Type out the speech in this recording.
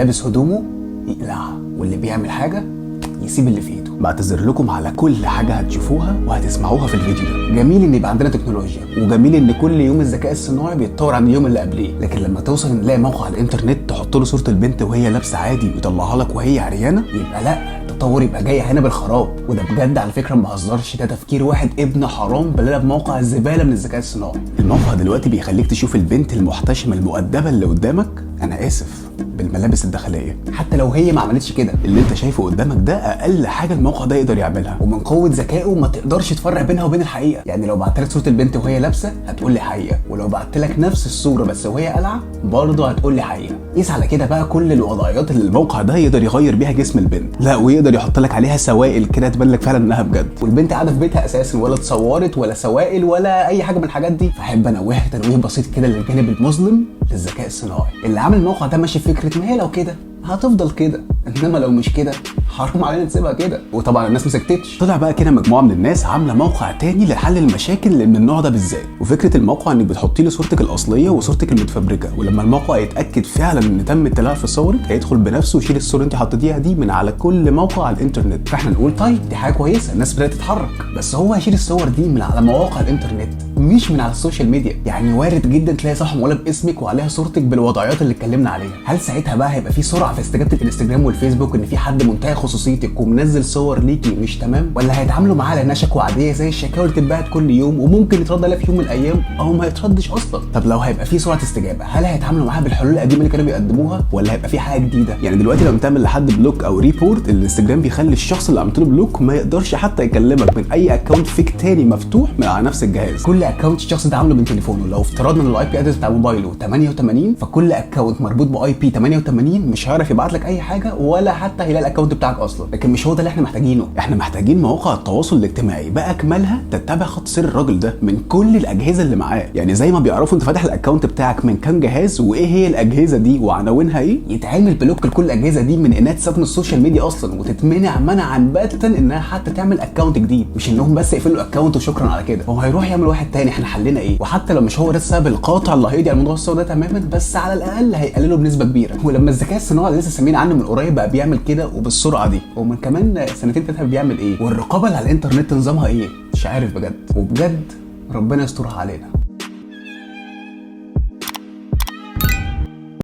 لابس هدومه يقلعها، واللي بيعمل حاجه يسيب اللي في ايده. بعتذر لكم على كل حاجه هتشوفوها وهتسمعوها في الفيديو ده. جميل ان يبقى عندنا تكنولوجيا، وجميل ان كل يوم الذكاء الصناعي بيتطور عن اليوم اللي قبليه، لكن لما توصل نلاقي موقع على الانترنت تحط له صوره البنت وهي لابسه عادي ويطلعها لك وهي عريانه، يبقى لا، التطور يبقى جاي هنا بالخراب. وده بجد على فكره ما بهزرش، ده تفكير واحد ابن حرام بلاها بموقع الزباله من الذكاء الصناعي. الموقع دلوقتي بيخليك تشوف البنت المحتشمه المؤدبه اللي قدامك، انا اسف، بالملابس الداخليه، حتى لو هي ما عملتش كده. اللي انت شايفه قدامك ده اقل حاجه الموقع ده يقدر يعملها، ومن قوه ذكائه ما تقدرش تفرق بينها وبين الحقيقه. يعني لو بعت لك صوره البنت وهي لابسه هتقول لي حقيقه، ولو بعت لك نفس الصوره بس وهي قلعه برضه هتقول لي حقيقه. قيس على كده بقى كل الوضعيات اللي الموقع ده يقدر يغير بيها جسم البنت، لا ويقدر يحط لك عليها سوائل كده تبان لك فعلا انها بجد، والبنت قاعده في بيتها اساسا ولا اتصورت ولا سوائل ولا اي حاجه من الحاجات دي. فاحب انوهك تنويه بسيط كده للجانب المظلم للذكاء الصناعي. اللي عامل الموقع ده ماشي فكره ما هي لو كده هتفضل كده، انما لو مش كده حرام علينا نسيبها كده. وطبعا الناس ما سكتتش، طلع بقى كده مجموعه من الناس عامله موقع تاني لحل المشاكل اللي من النوع ده بالذات. وفكره الموقع انك بتحطي له صورتك الاصليه وصورتك المتفبركه، ولما الموقع يتاكد فعلا ان تم التلاعب في صورك هيدخل بنفسه ويشيل الصوره اللي انت حطيتيها دي من على كل موقع على الانترنت. فاحنا نقول طيب دي حاجه كويسه، الناس بدات تتحرك، بس هو هيشيل الصور دي من على مواقع الانترنت مش من على السوشيال ميديا. يعني وارد جدا تلاقي صفحه مولى باسمك وعليها صورتك بالوضعيات اللي اتكلمنا عليها. هل ساعتها بقى هيبقى في سرعه في استجابه الانستجرام والفيسبوك ان في حد منتهي خصوصيتك ومنزل صور ليكي مش تمام، ولا هيتعاملوا معاها لانها شكوى عاديه زي الشكاوى اللي بتتبعت كل يوم وممكن يترد عليها في يوم من الايام او ما يتردش اصلا؟ طب لو هيبقى في سرعه استجابه، هل هيتعاملوا معاها بالحلول القديمه اللي كانوا بيقدموها، ولا هيبقى في حاجه جديده؟ يعني دلوقتي لما بتعمل لحد بلوك او ريبورت، الانستجرام بيخلي الشخص اللي عملت له بلوك ما يقدرش حتى يكلمك من اي اكونت فيك تاني مفتوح من على نفس الجهاز. كل اكونت الشخص ده عامله من تليفونه، لو افترضنا ان الاي بي ادرس بتاع موبايله 88، فكل اكونت مربوط باي بي 88 مش هيعرف يبعت لك اي حاجه ولا حتى هيلاقي الاكونت بتاعك اصلا. لكن مش هو ده اللي احنا محتاجينه، احنا محتاجين مواقع التواصل الاجتماعي باكملها تتبع خط سير الراجل ده من كل الاجهزه اللي معاه. يعني زي ما بيعرفوا انت فاتح الاكونت بتاعك من كام جهاز وايه هي الاجهزه دي وعناوينها ايه، يتعمل بلوك لكل الاجهزه دي من انها تستخدم السوشيال ميديا اصلا، وتتمنع منعا باتا انها حتى تعمل اكونت جديد. مش انهم بس يقفلوا الاكونت وشكرا على كده، هو هيروح يعمل واحد تاني. احنا حلنا ايه؟ وحتى لو مش هو ده السبب القاطع اللي هيقضي على الموضوع السوداء ده تماما، بس على الاقل هيقلله بنسبه كبيره. ولما الذكاء الصناعي اللي لسه سامعين عنه من قريب بقى بيعمل كده وبالسرعه دي، ومن كمان سنتين ثلاثه بيعمل ايه؟ والرقابه اللي على الانترنت نظامها ايه؟ مش عارف بجد، وبجد ربنا يسترها علينا.